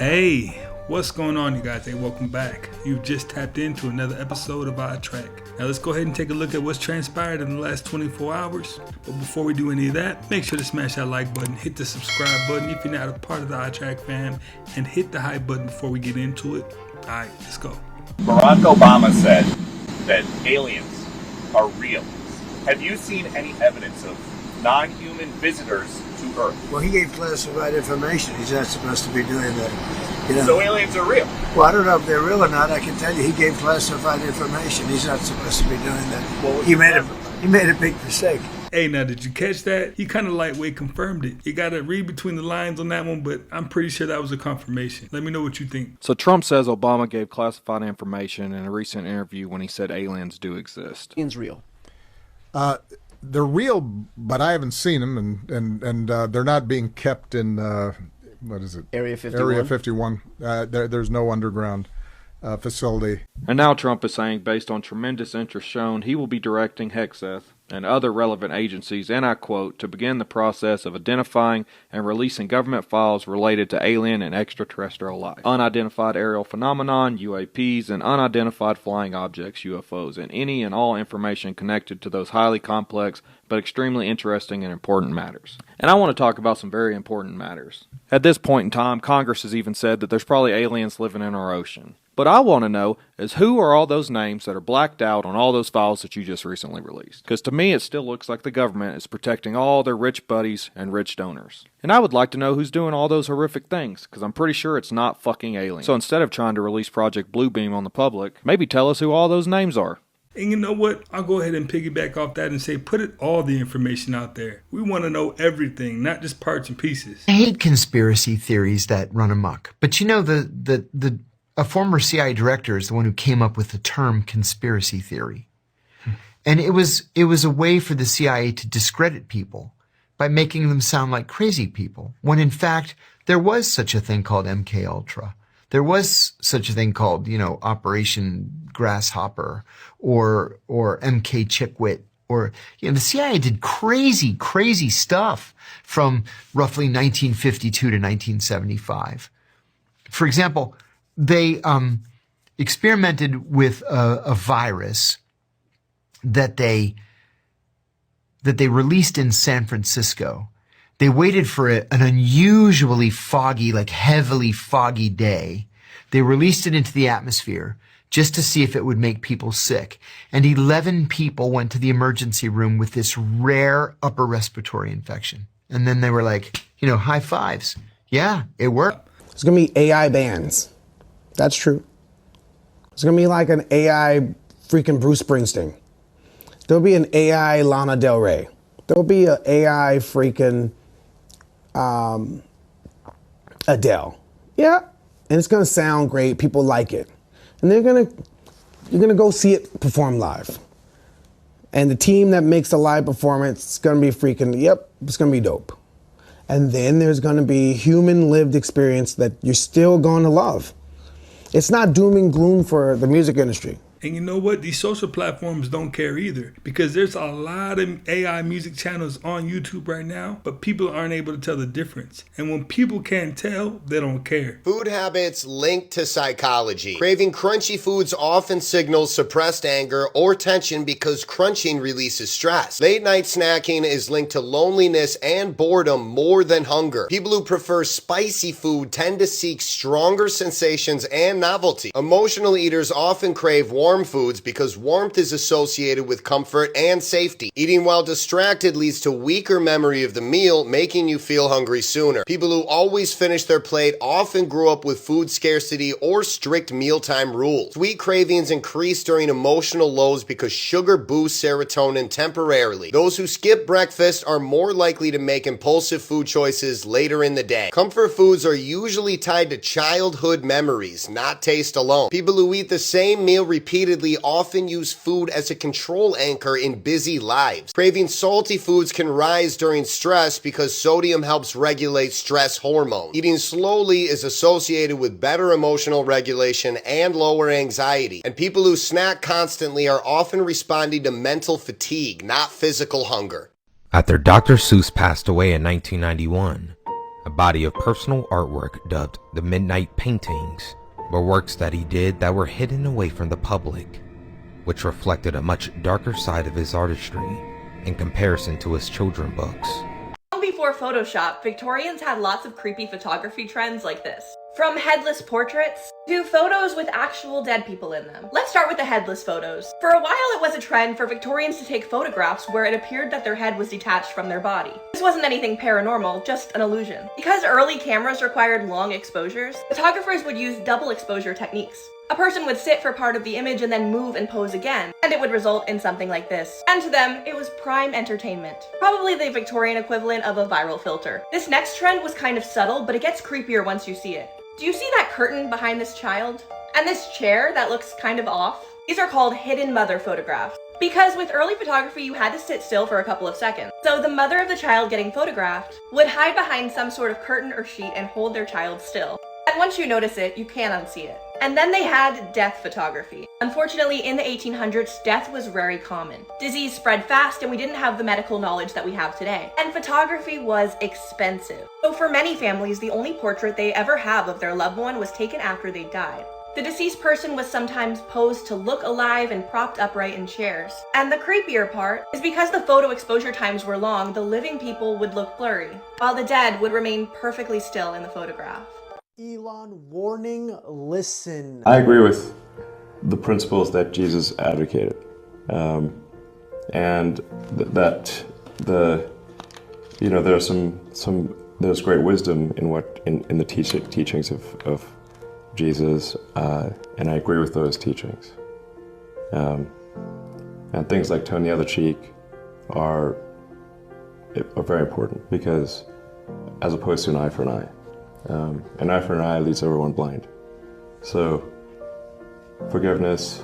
Hey, what's going on, you guys? Hey, welcome back. You've just tapped into another episode of Our Track. Now let's go ahead and take a look at what's transpired in the last 24 hours. But before we do any of that, make sure to smash that like button, hit the subscribe button if you're not a part of the Our Track fam, and hit the hype button before we get into it. Alright, let's go. Barack Obama said that aliens are real. Have you seen any evidence of non-human visitors to Earth? Well, he gave classified information. He's not supposed to be doing that. You know? So aliens are real? Well, I don't know if they're real or not. I can tell you he gave classified information. He's not supposed to be doing that. What was He made a big mistake. Hey, now did you catch that? He kind of lightweight confirmed it. You gotta read between the lines on that one, but I'm pretty sure that was a confirmation. Let me know what you think. So Trump says Obama gave classified information in a recent interview when he said aliens do exist. Aliens real. They're real, but I haven't seen them, and they're not being kept in what is it? Area 51. Area 51. There's no underground facility. And now Trump is saying, based on tremendous interest shown, he will be directing Hexeth and other relevant agencies, and I quote, to begin the process of identifying and releasing government files related to alien and extraterrestrial life, unidentified aerial phenomenon, UAPs, and unidentified flying objects, UFOs, and any and all information connected to those highly complex but extremely interesting and important matters. And I want to talk about some very important matters. At this point in time, Congress has even said that there's probably aliens living in our ocean. What I want to know is who are all those names that are blacked out on all those files that you just recently released? Because to me, it still looks like the government is protecting all their rich buddies and rich donors. And I would like to know who's doing all those horrific things, because I'm pretty sure it's not fucking aliens. So instead of trying to release Project Bluebeam on the public, maybe tell us who all those names are. And you know what? I'll go ahead and piggyback off that and say all the information out there. We want to know everything, not just parts and pieces. I hate conspiracy theories that run amok. But you know, a former CIA director is the one who came up with the term conspiracy theory. And it was a way for the CIA to discredit people by making them sound like crazy people, when in fact there was such a thing called MK Ultra. There was such a thing called, Operation Grasshopper or MK Chickwit, or, the CIA did crazy, crazy stuff from roughly 1952 to 1975. For example, they experimented with a virus that they released in San Francisco. They waited for an unusually foggy, like heavily foggy day. They released it into the atmosphere just to see if it would make people sick. And 11 people went to the emergency room with this rare upper respiratory infection. And then they were like, high fives. Yeah, it worked. It's going to be AI bands. That's true. It's going to be like an AI freaking Bruce Springsteen. There'll be an AI Lana Del Rey. There'll be an AI freaking Adele. Yeah. And it's going to sound great. People like it. And you're going to go see it perform live. And the team that makes the live performance is going to be it's going to be dope. And then there's going to be human lived experience that you're still going to love. It's not doom and gloom for the music industry. And you know what? These social platforms don't care either, because there's a lot of AI music channels on YouTube right now, but people aren't able to tell the difference. And when people can't tell, they don't care. Food habits linked to psychology. Craving crunchy foods often signals suppressed anger or tension because crunching releases stress. Late night snacking is linked to loneliness and boredom more than hunger. People who prefer spicy food tend to seek stronger sensations and novelty. Emotional eaters often crave warm foods because warmth is associated with comfort and safety. Eating while distracted leads to weaker memory of the meal, making you feel hungry sooner. People who always finish their plate often grew up with food scarcity or strict mealtime rules. Sweet cravings increase during emotional lows because sugar boosts serotonin temporarily. Those who skip breakfast are more likely to make impulsive food choices later in the day. Comfort foods are usually tied to childhood memories, not taste alone. People who eat the same meal repeatedly often use food as a control anchor in busy lives. Craving salty foods can rise during stress because sodium helps regulate stress hormones. Eating slowly is associated with better emotional regulation and lower anxiety. And people who snack constantly are often responding to mental fatigue, not physical hunger. After Dr. Seuss passed away in 1991, A body of personal artwork dubbed the Midnight Paintings were works that he did that were hidden away from the public, which reflected a much darker side of his artistry in comparison to his children's books. Long before Photoshop, Victorians had lots of creepy photography trends like this. From headless portraits to photos with actual dead people in them. Let's start with the headless photos. For a while it was a trend for Victorians to take photographs where it appeared that their head was detached from their body. This wasn't anything paranormal, just an illusion. Because early cameras required long exposures, photographers would use double exposure techniques. A person would sit for part of the image and then move and pose again, and it would result in something like this. And to them, it was prime entertainment. Probably the Victorian equivalent of a viral filter. This next trend was kind of subtle, but it gets creepier once you see it. Do you see that curtain behind this child? And this chair that looks kind of off? These are called hidden mother photographs. Because with early photography, you had to sit still for a couple of seconds. So the mother of the child getting photographed would hide behind some sort of curtain or sheet and hold their child still. And once you notice it, you can't unsee it. And then they had death photography. Unfortunately, in the 1800s, death was very common. Disease spread fast and we didn't have the medical knowledge that we have today. And photography was expensive. So for many families, the only portrait they ever have of their loved one was taken after they died. The deceased person was sometimes posed to look alive and propped upright in chairs. And the creepier part is because the photo exposure times were long, the living people would look blurry, while the dead would remain perfectly still in the photograph. Elon warning, listen. I agree with the principles that Jesus advocated, and there's great wisdom in the teachings of Jesus, and I agree with those teachings. And things like turn the other cheek are very important, because as opposed to an eye for an eye. An eye for an eye leaves everyone blind. So forgiveness,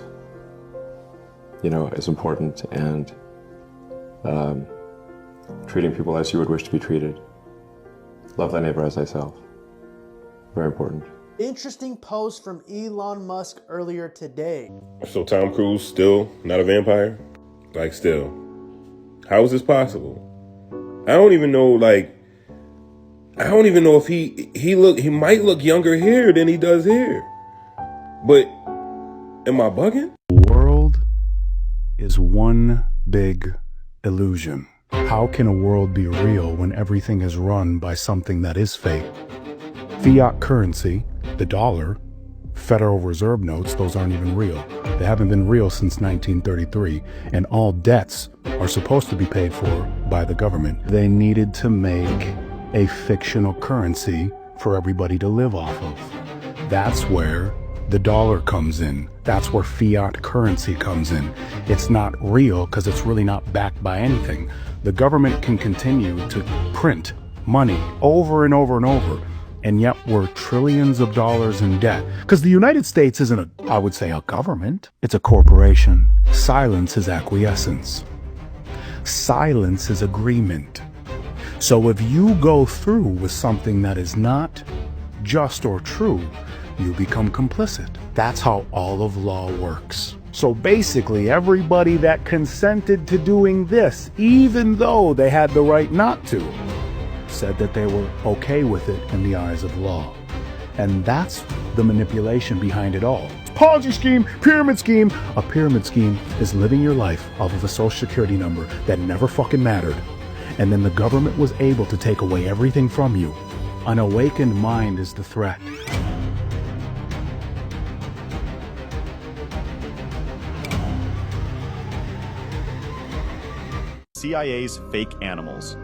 is important, and treating people as you would wish to be treated. Love thy neighbor as thyself. Very important. Interesting post from Elon Musk earlier today. So Tom Cruise still not a vampire? Like, still. How is this possible? I don't even know if he might look younger here than he does here. But am I bugging? The world is one big illusion. How can a world be real when everything is run by something that is fake? Fiat currency, the dollar, Federal Reserve notes, those aren't even real. They haven't been real since 1933, and all debts are supposed to be paid for by the government. They needed to make a fictional currency for everybody to live off of. That's where the dollar comes in. That's where fiat currency comes in. It's not real because it's really not backed by anything. The government can continue to print money over and over and over, and yet we're trillions of dollars in debt. Because the United States isn't I would say a government. It's a corporation. Silence is acquiescence. Silence is agreement. So if you go through with something that is not just or true, you become complicit. That's how all of law works. So basically, everybody that consented to doing this, even though they had the right not to, said that they were okay with it in the eyes of law. And that's the manipulation behind it all. Ponzi scheme, pyramid scheme. A pyramid scheme is living your life off of a social security number that never fucking mattered. And then the government was able to take away everything from you. An awakened mind is the threat. CIA's fake animals.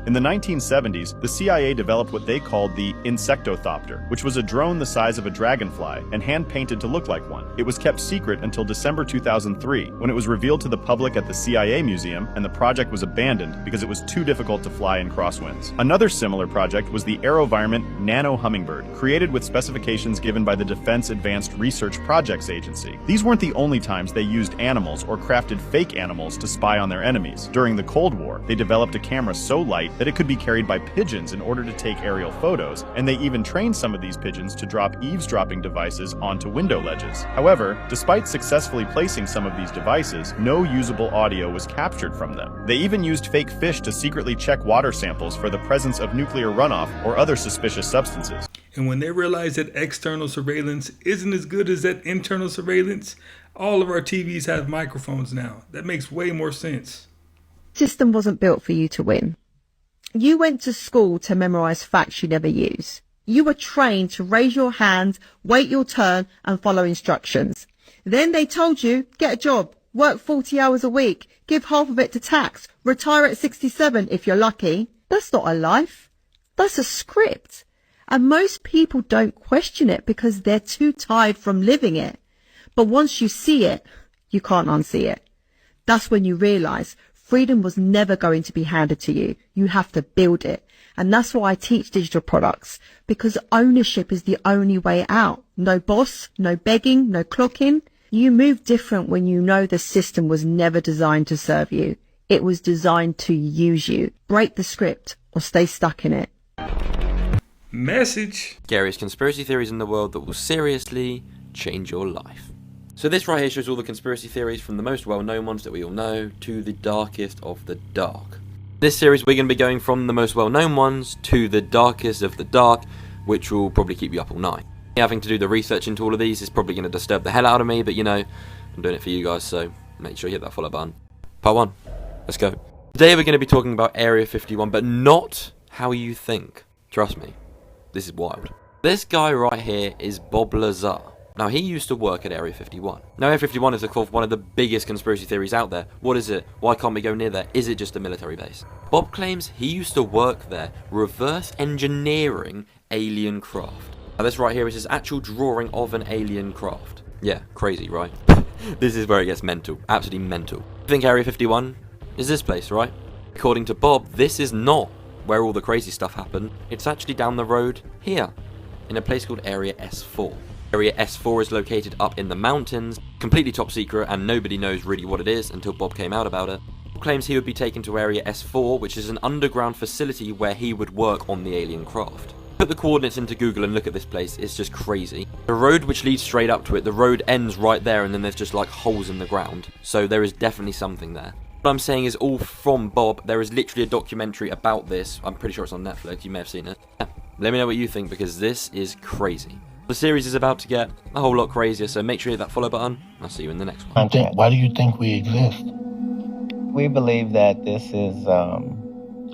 In the 1970s, the CIA developed what they called the Insectothopter, which was a drone the size of a dragonfly and hand-painted to look like one. It was kept secret until December 2003, when it was revealed to the public at the CIA Museum, and the project was abandoned because it was too difficult to fly in crosswinds. Another similar project was the AeroVironment Nano Hummingbird, created with specifications given by the Defense Advanced Research Projects Agency. These weren't the only times they used animals or crafted fake animals to spy on their enemies. During the Cold War, they developed a camera so light that it could be carried by pigeons in order to take aerial photos, and they even trained some of these pigeons to drop eavesdropping devices onto window ledges. However, despite successfully placing some of these devices, no usable audio was captured from them. They even used fake fish to secretly check water samples for the presence of nuclear runoff or other suspicious substances. And when they realized that external surveillance isn't as good as that internal surveillance, all of our TVs have microphones now. That makes way more sense. System wasn't built for you to win. You went to school to memorize facts you never use. You were trained to raise your hand, wait your turn, and follow instructions. Then they told you, get a job, work 40 hours a week, give half of it to tax, retire at 67 if you're lucky. That's not a life. That's a script. And most people don't question it because they're too tired from living it. But once you see it, you can't unsee it. That's when you realize freedom was never going to be handed to you. You have to build it. And that's why I teach digital products, because ownership is the only way out. No boss, no begging, no clocking. You move different when you know the system was never designed to serve you. It was designed to use you. Break the script or stay stuck in it. Message. Scariest conspiracy theories in the world that will seriously change your life. So this right here shows all the conspiracy theories from the most well-known ones that we all know to the darkest of the dark. In this series we're going to be going from the most well-known ones to the darkest of the dark, which will probably keep you up all night. Having to do the research into all of these is probably going to disturb the hell out of me, but you know, I'm doing it for you guys, so make sure you hit that follow button. Part 1. Let's go. Today we're going to be talking about Area 51, but not how you think. Trust me, this is wild. This guy right here is Bob Lazar. Now, he used to work at Area 51. Now, Area 51 is, of course, one of the biggest conspiracy theories out there. What is it? Why can't we go near there? Is it just a military base? Bob claims he used to work there, reverse engineering alien craft. Now, this right here is his actual drawing of an alien craft. Yeah, crazy, right? This is where it gets mental. Absolutely mental. I think Area 51 is this place, right? According to Bob, this is not where all the crazy stuff happened. It's actually down the road here, in a place called Area S4. Area S4 is located up in the mountains, completely top secret, and nobody knows really what it is until Bob came out about it. Bob claims he would be taken to Area S4, which is an underground facility where he would work on the alien craft. Put the coordinates into Google and look at this place, it's just crazy. The road which leads straight up to it, the road ends right there, and then there's just like holes in the ground. So there is definitely something there. What I'm saying is all from Bob. There is literally a documentary about this. I'm pretty sure it's on Netflix, you may have seen it. Yeah. Let me know what you think, because this is crazy. The series is about to get a whole lot crazier, so make sure you hit that follow button. I'll see you in the next one. Why do you think we exist? We believe that this is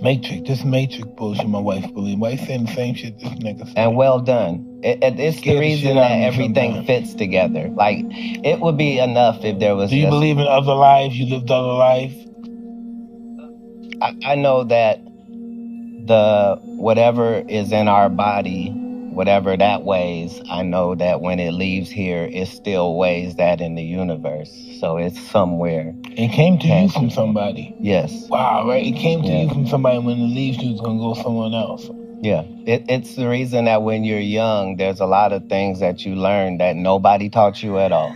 Matrix. This Matrix bullshit my wife believes. Why saying the same shit this nigga said? And well done. It's the reason that everything fits together. Like, it would be enough if there was. Do you believe in other lives? You lived other lives? I know that the whatever is in our body, whatever that weighs, I know that when it leaves here, it still weighs that in the universe. So it's somewhere. It came to you from somebody? Yes. Wow, right? It came to you from somebody. When it leaves you, it's going to go someone else. Yeah. It's the reason that when you're young, there's a lot of things that you learn that nobody taught you at all.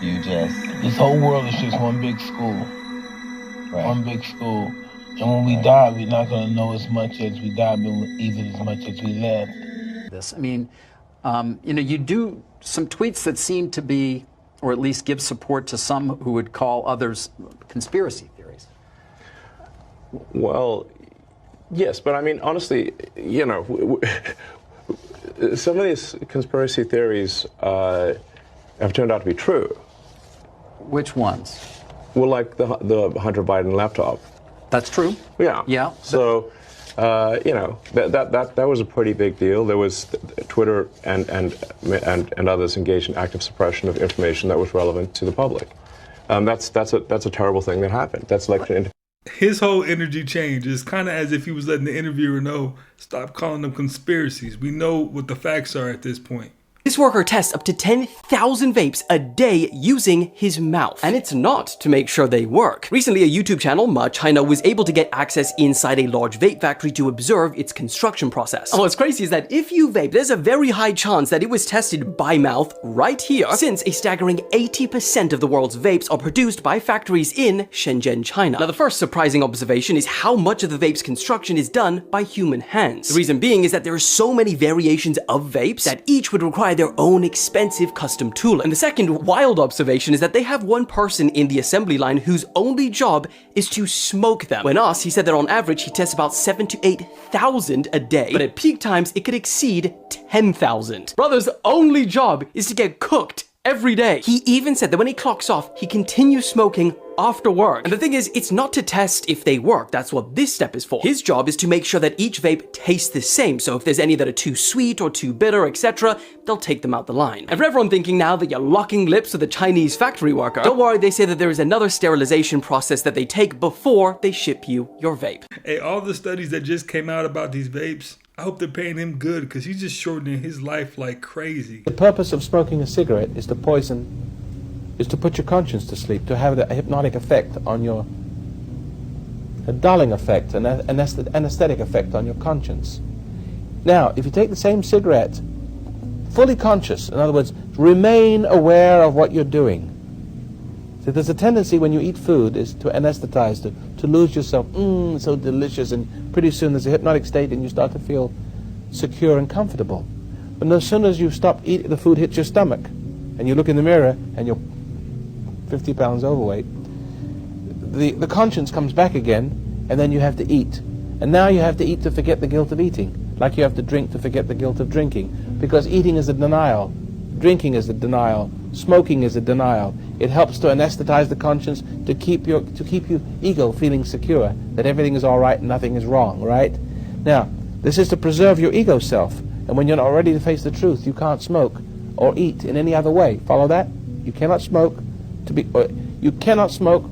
You just... This whole world is just one big school. Right. One big school. And when we die, we're not going to know as much as we died, but even as much as we lived. This. I mean, you do some tweets that seem to be, or at least give support to some who would call others conspiracy theories. Well, yes, but I mean, honestly, some of these conspiracy theories have turned out to be true. Which ones? Well, like the Hunter Biden laptop. That's true. Yeah. Yeah. So. That was a pretty big deal. There was Twitter and others engaged in active suppression of information that was relevant to the public. That's a terrible thing that happened. That's election. His whole energy change is kind of as if he was letting the interviewer know, stop calling them conspiracies. We know what the facts are at this point. This worker tests up to 10,000 vapes a day using his mouth. And it's not to make sure they work. Recently, a YouTube channel, Ma China, was able to get access inside a large vape factory to observe its construction process. And what's crazy is that if you vape, there's a very high chance that it was tested by mouth right here, since a staggering 80% of the world's vapes are produced by factories in Shenzhen, China. Now, the first surprising observation is how much of the vape's construction is done by human hands. The reason being is that there are so many variations of vapes that each would require their own expensive custom tooling. And the second wild observation is that they have one person in the assembly line whose only job is to smoke them. When asked, he said that on average he tests about 7,000 to 8,000 a day, but at peak times it could exceed 10,000. Brother's only job is to get cooked every day. He even said that when he clocks off, he continues smoking after work. And the thing is, it's not to test if they work. That's what this step is for. His job is to make sure that each vape tastes the same. So if there's any that are too sweet or too bitter, etc., they'll take them out the line. And for everyone thinking now that you're locking lips with a Chinese factory worker, don't worry, they say that there is another sterilization process that they take before they ship you your vape. Hey, all the studies that just came out about these vapes, I hope they're paying him good, because he's just shortening his life like crazy. The purpose of smoking a cigarette is to put your conscience to sleep, to have a hypnotic effect on your, a dulling effect, an anesthetic effect on your conscience. Now, if you take the same cigarette, fully conscious, in other words, remain aware of what you're doing. So there's a tendency when you eat food is to anesthetize, to lose yourself, so delicious, and pretty soon there's a hypnotic state and you start to feel secure and comfortable. But as soon as you stop eating, the food hits your stomach, and you look in the mirror and you're 50 pounds overweight, the conscience comes back again, and then you have to eat. And now you have to eat to forget the guilt of eating, like you have to drink to forget the guilt of drinking, because eating is a denial, drinking is a denial, smoking is a denial. It helps to anesthetize the conscience, to keep your ego feeling secure, that everything is all right and nothing is wrong, right? Now, this is to preserve your ego self, and when you're not ready to face the truth, you can't smoke or eat in any other way. Follow that? You cannot smoke. You cannot smoke.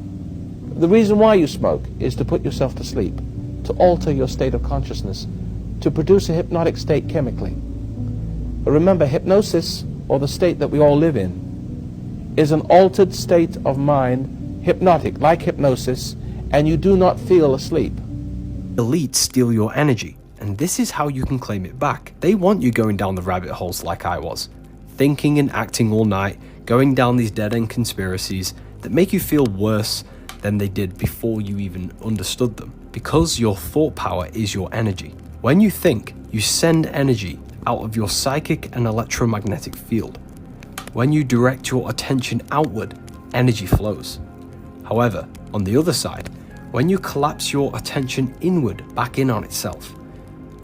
The reason why you smoke is to put yourself to sleep, to alter your state of consciousness, to produce a hypnotic state chemically. But remember, hypnosis, or the state that we all live in, is an altered state of mind, hypnotic, like hypnosis, and you do not feel asleep. Elites steal your energy, and this is how you can claim it back. They want you going down the rabbit holes like I was, thinking and acting all night, going down these dead-end conspiracies that make you feel worse than they did before you even understood them. Because your thought power is your energy. When you think, you send energy out of your psychic and electromagnetic field. When you direct your attention outward, energy flows. However, on the other side, when you collapse your attention inward back in on itself,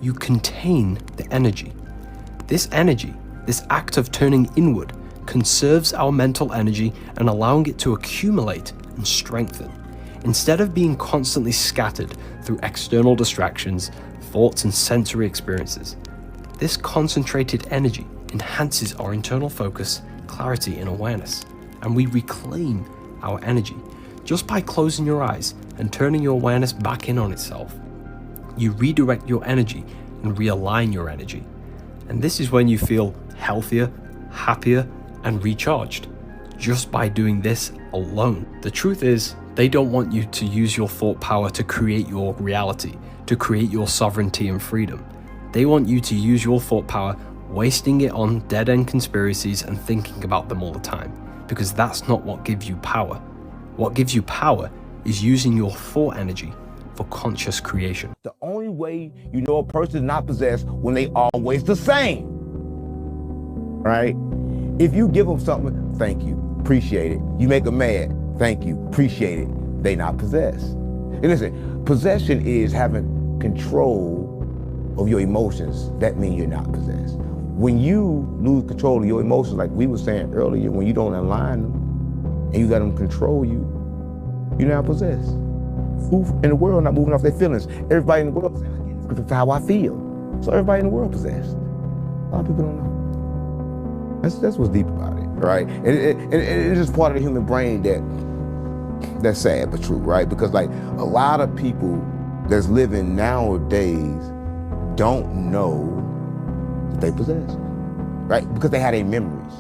you contain the energy. This energy, this act of turning inward, conserves our mental energy and allowing it to accumulate and strengthen, instead of being constantly scattered through external distractions, thoughts and sensory experiences. This concentrated energy enhances our internal focus, clarity and awareness, and we reclaim our energy just by closing your eyes and turning your awareness back in on itself. You redirect your energy and realign your energy, and this is when you feel healthier, happier and recharged, just by doing this alone. The truth is, they don't want you to use your thought power to create your reality, to create your sovereignty and freedom. They want you to use your thought power, wasting it on dead-end conspiracies and thinking about them all the time, because that's not what gives you power. What gives you power is using your thought energy for conscious creation. The only way you know a person is not possessed when they always the same, right? If you give them something, thank you, appreciate it. You make them mad, thank you, appreciate it. They not possessed. And listen, possession is having control of your emotions. That means you're not possessed. When you lose control of your emotions, like we were saying earlier, when you don't align them and you let them control you, you're not possessed. Who in the world not moving off their feelings? Everybody in the world saying, how I feel. So everybody in the world possessed. A lot of people don't know. That's what's deep about it, right? And it's just part of the human brain that's sad but true, right? Because like a lot of people that's living nowadays don't know that they possess. right? Because they had their memories.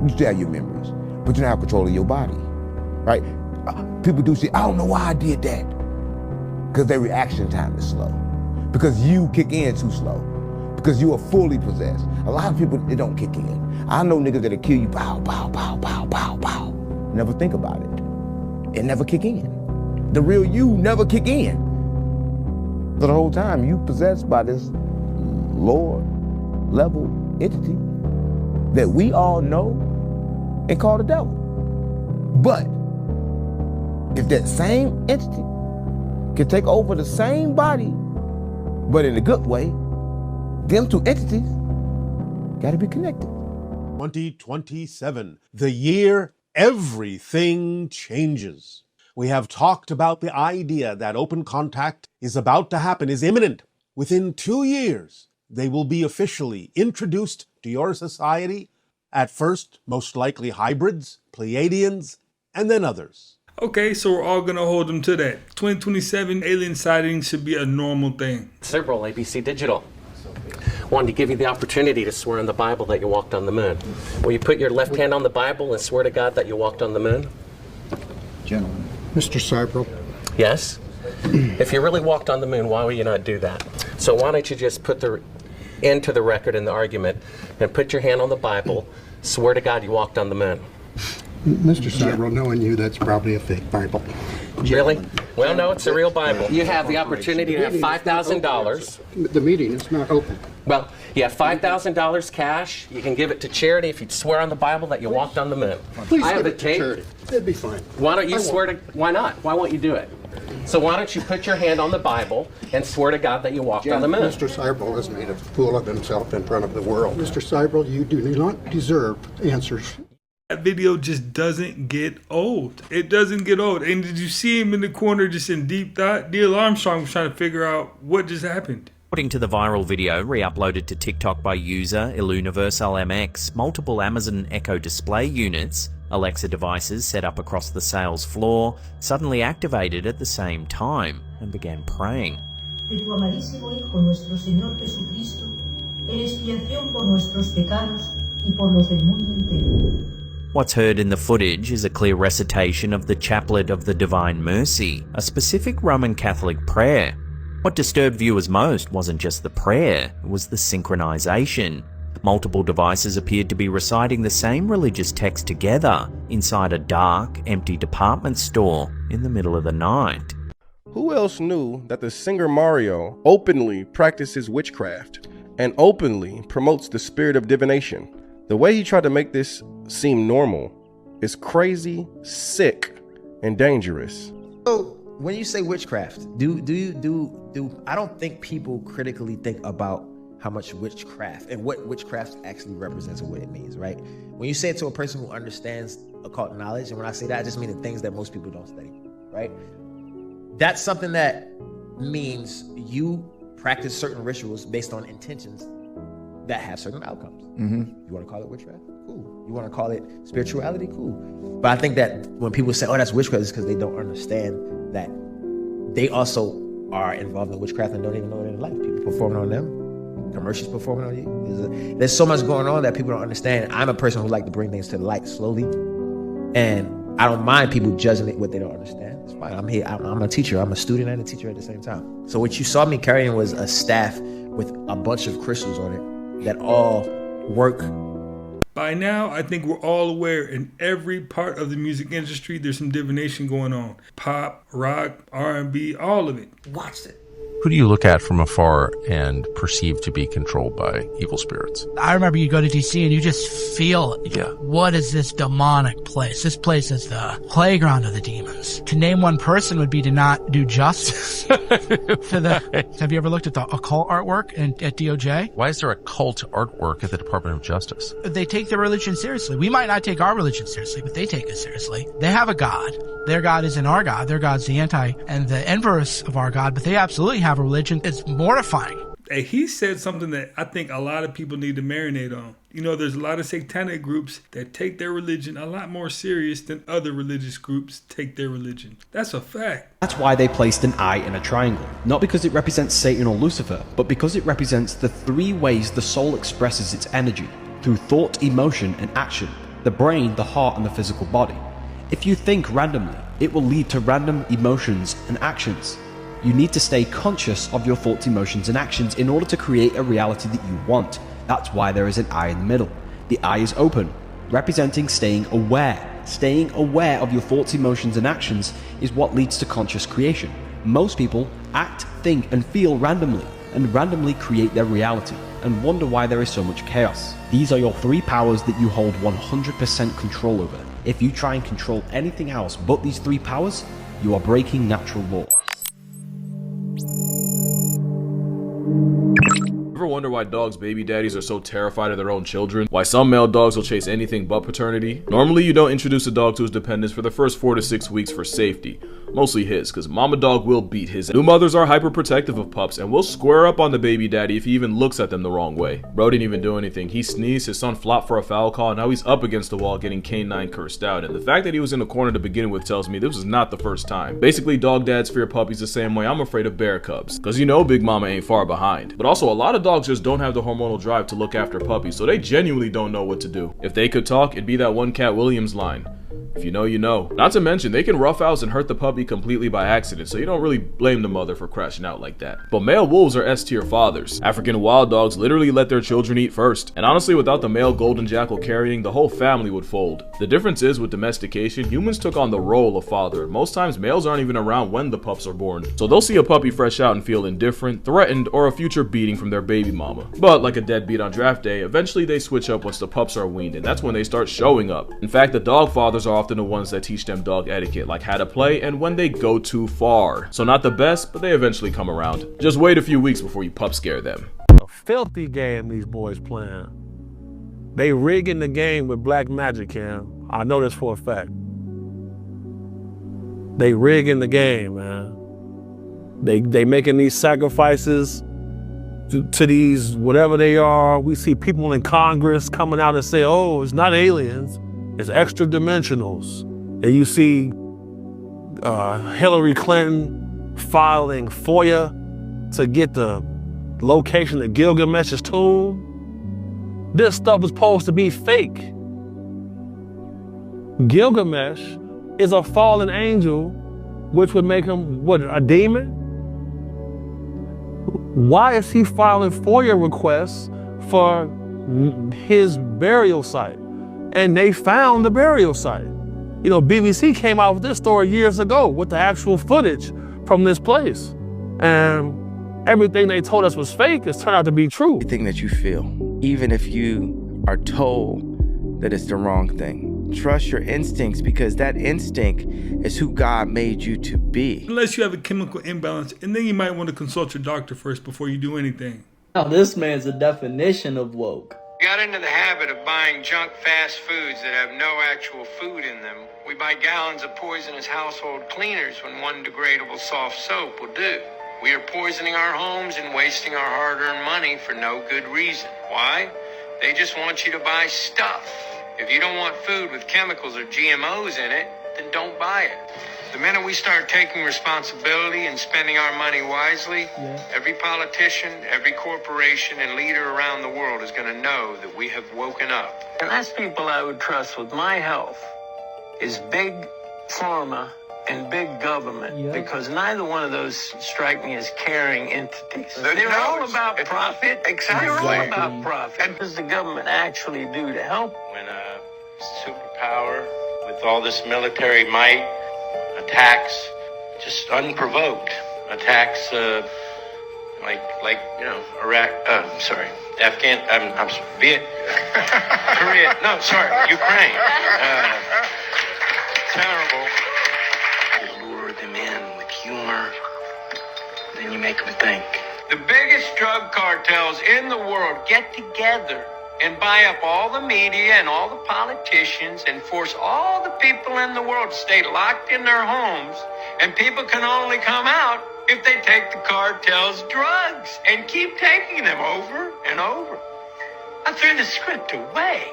You still have your memories, but you don't have control of your body, right? People do say, I don't know why I did that. Because their reaction time is slow. Because you kick in too slow. Because you are fully possessed. A lot of people, they don't kick in. I know niggas that'll kill you, pow, pow, pow, pow, pow, pow. Never think about it. It never kick in. The real you never kick in. So the whole time you possessed by this lower level entity that we all know and call the devil. But if that same entity can take over the same body, but in a good way, them two entities gotta be connected. 2027, the year everything changes. We have talked about the idea that open contact is about to happen, is imminent. Within 2 years, they will be officially introduced to your society. At first, most likely hybrids, Pleiadians, and then others. Okay, so we're all gonna hold them to that. 2027 alien sightings should be a normal thing. Cerebral, ABC Digital. Wanted to give you the opportunity to swear on the Bible that you walked on the moon. Will you put your left hand on the Bible and swear to God that you walked on the moon? Gentlemen. Mr. Cybro. Yes? If you really walked on the moon, why would you not do that? So why don't you just put the end to the record in the argument and put your hand on the Bible, swear to God you walked on the moon. Mr. Cybro, knowing you, that's probably a fake Bible. Really? Well, no, it's a real Bible. You have the opportunity to have $5,000. The meeting is not open. Well, you have $5,000 cash. You can give it to charity if you swear on the Bible that you walked on the moon. Please I have give the it to tape. charity. It'd be fine. Why don't you swear to? Why not? Why won't you do it? So why don't you put your hand on the Bible and swear to God that you walked on the moon? Mr. Cybro has made a fool of himself in front of the world. Mr. Cybro, you do not deserve answers. That video just doesn't get old. It doesn't get old. And did you see him in the corner just in deep thought? Neil Armstrong was trying to figure out what just happened. According to the viral video re-uploaded to TikTok by user IlluniversalMX, multiple Amazon Echo display units, Alexa devices set up across the sales floor, suddenly activated at the same time and began praying. De tu amadísimo Hijo nuestro Señor Jesucristo, en expiación por nuestros pecados y por los del mundo entero. What's heard in the footage is a clear recitation of the Chaplet of the Divine Mercy, a specific Roman Catholic prayer. What disturbed viewers most wasn't just the prayer, it was the synchronization. Multiple devices appeared to be reciting the same religious text together inside a dark, empty department store in the middle of the night. Who else knew that the singer Mario openly practices witchcraft and openly promotes the spirit of divination? The way he tried to make this seem normal is crazy, sick, and dangerous. So when you say witchcraft, I don't think people critically think about how much witchcraft and what witchcraft actually represents and what it means, right? When you say it to a person who understands occult knowledge, and when I say that, I just mean the things that most people don't study, right? That's something that means you practice certain rituals based on intentions that have certain outcomes. You want to call it witchcraft? Cool. You want to call it spirituality? Cool. But I think that when people say, oh, that's witchcraft, it's because they don't understand that they also are involved in witchcraft and don't even know it in life. People performing on them, commercials performing on you. There's so much going on that people don't understand. I'm a person who like to bring things to the light slowly. And I don't mind people judging it what they don't understand. It's fine. I'm here. I'm a teacher. I'm a student and a teacher at the same time. So what you saw me carrying was a staff with a bunch of crystals on it that all work. By now, I think we're all aware in every part of the music industry, there's some divination going on. Pop, rock, R&B, all of it. Watch it. Who do you look at from afar and perceive to be controlled by evil spirits? I remember you go to DC and you just feel it. Yeah. What is this demonic place? This place is the playground of the demons. To name one person would be to not do justice. Have you ever looked at the occult artwork at DOJ? Why is there occult artwork at the Department of Justice? They take their religion seriously. We might not take our religion seriously, but they take it seriously. They have a god. Their god isn't our god. Their god's the anti and the inverse of our god, but they absolutely have a religion. It's mortifying. Hey, he said something that I think a lot of people need to marinate on. You know, there's a lot of satanic groups that take their religion a lot more serious than other religious groups take their religion. That's a fact. That's why they placed an eye in a triangle. Not because it represents Satan or Lucifer, but because it represents the three ways the soul expresses its energy. through thought, emotion, and action. The brain, the heart, and the physical body. If you think randomly, it will lead to random emotions and actions. You need to stay conscious of your thoughts, emotions, and actions in order to create a reality that you want. That's why there is an eye in the middle. The eye is open, representing staying aware. Staying aware of your thoughts, emotions, and actions is what leads to conscious creation. Most people act, think, and feel randomly, and randomly create their reality, and wonder why there is so much chaos. These are your 3 powers that you hold 100% control over. If you try and control anything else but these 3 powers, you are breaking natural law. Ever wonder why dogs' baby daddies are so terrified of their own children? Why some male dogs will chase anything but paternity? Normally, you don't introduce a dog to his dependents for the first 4 to 6 weeks for safety. Mostly his, because mama dog will beat his. New mothers are hyper protective of pups and will square up on the baby daddy if he even looks at them the wrong way. Bro didn't even do anything. He sneezed, his son flopped for a foul call, and now he's up against the wall getting canine cursed out. And the fact that he was in the corner to begin with tells me this was not the first time. Basically, dog dads fear puppies the same way I'm afraid of bear cubs. Because you know Big Mama ain't far behind. But also, a lot of dogs just don't have the hormonal drive to look after puppies, so they genuinely don't know what to do. If they could talk, it'd be that one Cat Williams line. If you know, you know. Not to mention, they can roughhouse and hurt the puppy completely by accident, so you don't really blame the mother for crashing out like that. But male wolves are S-tier fathers. African wild dogs literally let their children eat first. And honestly, without the male golden jackal carrying, the whole family would fold. The difference is, with domestication, humans took on the role of father. Most times, males aren't even around when the pups are born. So they'll see a puppy fresh out and feel indifferent, threatened, or a future beating from their baby mama. But like a deadbeat on draft day, eventually they switch up once the pups are weaned, and that's when they start showing up. In fact, the dog fathers are often the ones that teach them dog etiquette, like how to play and when they go too far. So not the best, but they eventually come around. Just wait a few weeks before you pup scare them. A filthy game these boys playing. They rigging the game with black magic, Cam. I know this for a fact. They rigging the game, man. They making these sacrifices to these whatever they are. We see people in Congress coming out and say, oh, it's not aliens, it's extra dimensionals. And you see Hillary Clinton filing FOIA to get the location of Gilgamesh's tomb. This stuff is supposed to be fake. Gilgamesh is a fallen angel, which would make him, what, a demon? Why is he filing FOIA requests for his burial site? And they found the burial site. You know, BBC came out with this story years ago with the actual footage from this place. And everything they told us was fake has turned out to be true. Everything that you feel, even if you are told that it's the wrong thing. Trust your instincts, because that instinct is who God made you to be. Unless you have a chemical imbalance, and then you might want to consult your doctor first before you do anything. Now this man's a definition of woke. Got into the habit of buying junk fast foods that have no actual food in them. We buy gallons of poisonous household cleaners when one degradable soft soap will do. We are poisoning our homes and wasting our hard-earned money for no good reason. Why? They just want you to buy stuff. If you don't want food with chemicals or GMOs in it, then don't buy it. The minute we start taking responsibility and spending our money wisely, every politician, every corporation, and leader around the world is going to know that we have woken up. The last people I would trust with my health is big pharma and big government, because neither one of those strike me as caring entities. They're all about profit. Exactly. They're all about profit. And what does the government actually do to help? When a superpower with all this military might attacks, just unprovoked, attacks like you know, Iraq, Korea, no, sorry, Ukraine. Terrible. You lure them in with humor, then you make them think. The biggest drug cartels in the world get together and buy up all the media and all the politicians and force all the people in the world to stay locked in their homes, and people can only come out if they take the cartel's drugs and keep taking them over and over. I threw the script away.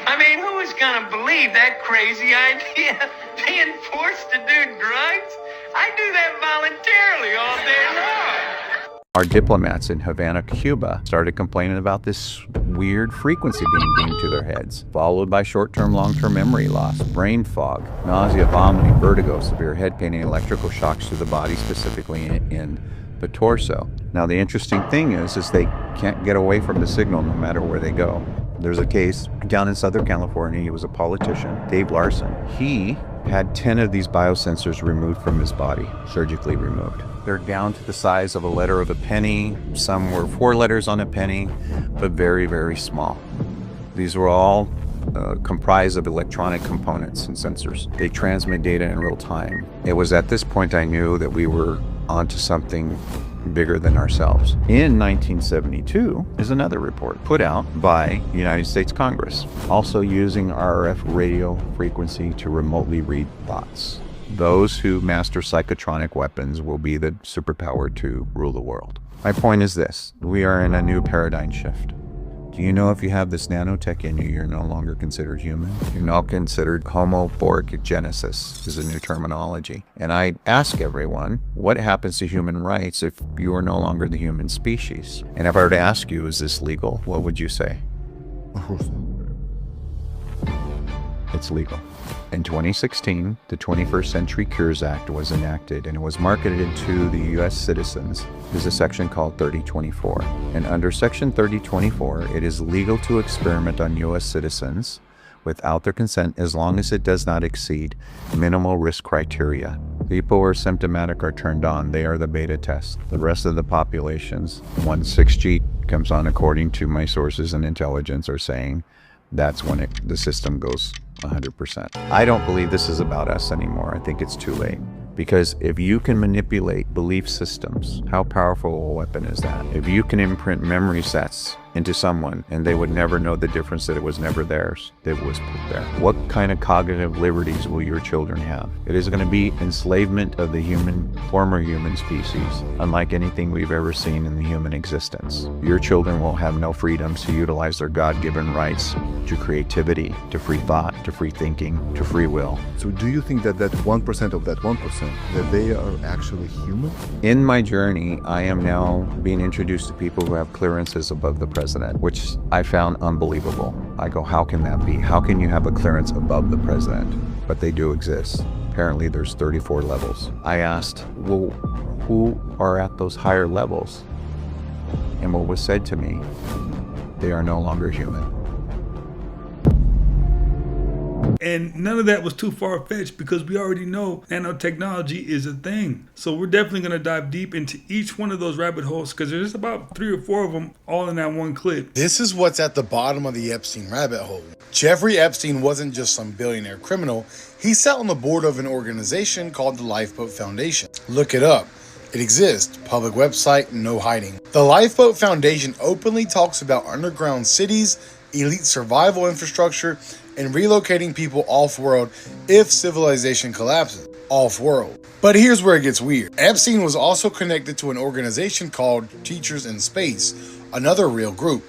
I mean, who is going to believe that crazy idea? Being forced to do drugs? I do that voluntarily all day long. Our diplomats in Havana, Cuba started complaining about this weird frequency being beamed to their heads, followed by short-term, long-term memory loss, brain fog, nausea, vomiting, vertigo, severe head pain, and electrical shocks to the body, specifically in the torso. Now, the interesting thing is they can't get away from the signal no matter where they go. There's a case down in Southern California. He was a politician, Dave Larson. He had 10 of these biosensors removed from his body, surgically removed. They're down to the size of a letter of a penny. Some were 4 letters on a penny, but very, very small. These were all comprised of electronic components and sensors. They transmit data in real time. It was at this point I knew that we were onto something bigger than ourselves. In 1972 is another report put out by the United States Congress, also using RF radio frequency to remotely read thoughts. Those who master psychotronic weapons will be the superpower to rule the world. My point is this: we are in a new paradigm shift. Do you know if you have this nanotech in you, you're no longer considered human? You're now considered Homo borgigenesis is a new terminology. And I ask everyone, what happens to human rights if you are no longer the human species? And if I were to ask you, is this legal? What would you say? It's legal. In 2016, the 21st Century Cures Act was enacted, and it was marketed to the U.S. citizens. There's a section called 3024. And under Section 3024, it is legal to experiment on U.S. citizens without their consent as long as it does not exceed minimal risk criteria. People who are symptomatic are turned on. They are the beta test. The rest of the populations, once 6G comes on, according to my sources and intelligence, are saying that's when the system goes 100%. I don't believe this is about us anymore. I think it's too late. Because if you can manipulate belief systems, how powerful a weapon is that? If you can imprint memory sets into someone and they would never know the difference, that it was never theirs, that it was put there. What kind of cognitive liberties will your children have? It is going to be enslavement of the former human species, unlike anything we've ever seen in the human existence. Your children will have no freedoms to utilize their God-given rights to creativity, to free thought, to free thinking, to free will. So do you think that 1% of that 1%, that they are actually human? In my journey, I am now being introduced to people who have clearances above the president, which I found unbelievable. I go, how can that be? How can you have a clearance above the president? But they do exist. Apparently there's 34 levels. I asked, well, who are at those higher levels? And what was said to me, they are no longer human. And none of that was too far-fetched because we already know nanotechnology is a thing. So we're definitely going to dive deep into each one of those rabbit holes because there's about 3 or 4 of them all in that one clip. This is what's at the bottom of the Epstein rabbit hole. Jeffrey Epstein wasn't just some billionaire criminal. He sat on the board of an organization called the Lifeboat Foundation. Look it up. It exists. Public website, no hiding. The Lifeboat Foundation openly talks about underground cities, elite survival infrastructure, and relocating people off-world if civilization collapses. Off-world. But here's where it gets weird. Epstein was also connected to an organization called Teachers in Space, another real group,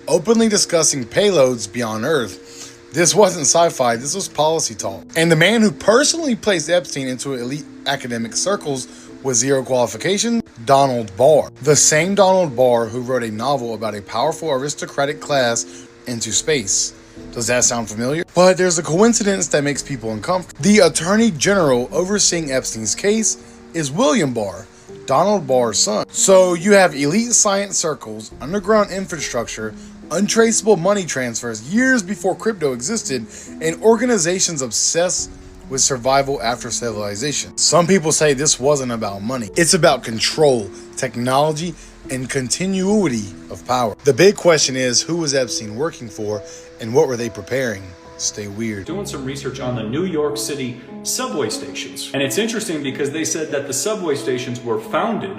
openly discussing payloads beyond Earth. This wasn't sci-fi, this was policy talk. And the man who personally placed Epstein into elite academic circles with zero qualification, Donald Barr. The same Donald Barr who wrote a novel about a powerful aristocratic class into space. Does that sound familiar? But there's a coincidence that makes people uncomfortable. The Attorney General overseeing Epstein's case is William Barr, Donald Barr's son. So you have elite science circles, underground infrastructure, untraceable money transfers years before crypto existed, and organizations obsessed with survival after civilization. Some people say this wasn't about money. It's about control, technology, and continuity of power. The big question is, who was Epstein working for and what were they preparing? Stay weird. Doing some research on the New York City subway stations. And it's interesting because they said that the subway stations were founded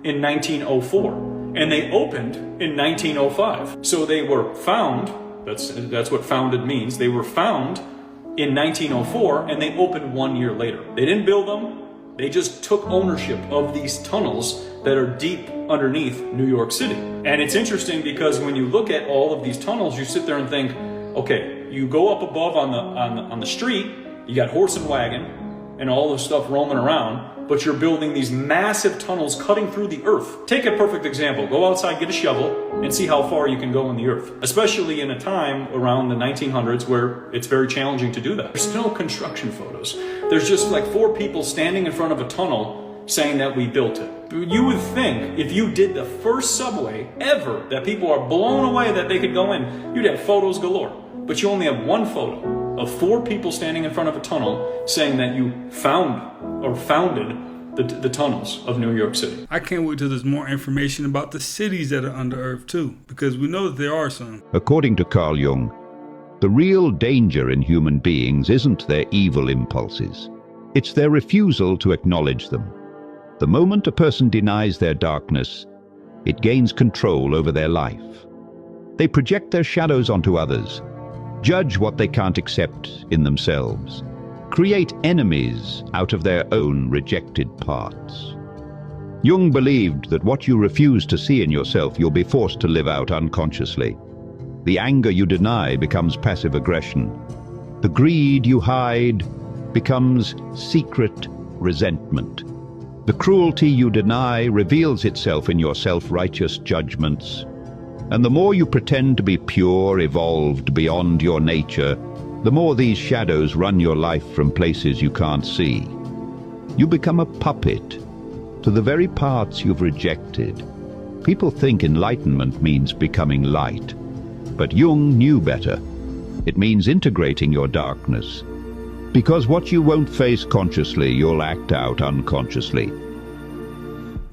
in 1904 and they opened in 1905. So they were found, that's what founded means. They were found in 1904 and they opened 1 year later. They didn't build them. They just took ownership of these tunnels that are deep underneath New York City. And it's interesting because when you look at all of these tunnels, you sit there and think, okay, you go up above on the street, you got horse and wagon, and all this stuff roaming around, but you're building these massive tunnels cutting through the earth. Take a perfect example. Go outside, get a shovel, and see how far you can go in the earth. Especially in a time around the 1900s where it's very challenging to do that. There's no construction photos. There's just like 4 people standing in front of a tunnel saying that we built it. You would think if you did the first subway ever that people are blown away that they could go in, you'd have photos galore. But you only have one photo of 4 people standing in front of a tunnel saying that you founded the tunnels of New York City. I can't wait till there's more information about the cities that are under Earth too, because we know that there are some. According to Carl Jung, the real danger in human beings isn't their evil impulses. It's their refusal to acknowledge them. The moment a person denies their darkness, it gains control over their life. They project their shadows onto others, judge what they can't accept in themselves, create enemies out of their own rejected parts. Jung believed that what you refuse to see in yourself, you'll be forced to live out unconsciously. The anger you deny becomes passive aggression. The greed you hide becomes secret resentment. The cruelty you deny reveals itself in your self-righteous judgments. And the more you pretend to be pure, evolved beyond your nature, the more these shadows run your life from places you can't see. You become a puppet to the very parts you've rejected. People think enlightenment means becoming light, but Jung knew better. It means integrating your darkness. Because what you won't face consciously, you'll act out unconsciously.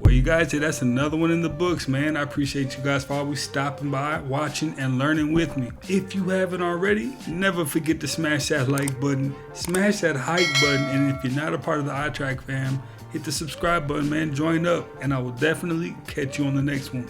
Well, you guys, that's another one in the books, man. I appreciate you guys for always stopping by, watching, and learning with me. If you haven't already, never forget to smash that like button, smash that hype button, and if you're not a part of the iTrack fam, hit the subscribe button, man. Join up, and I will definitely catch you on the next one.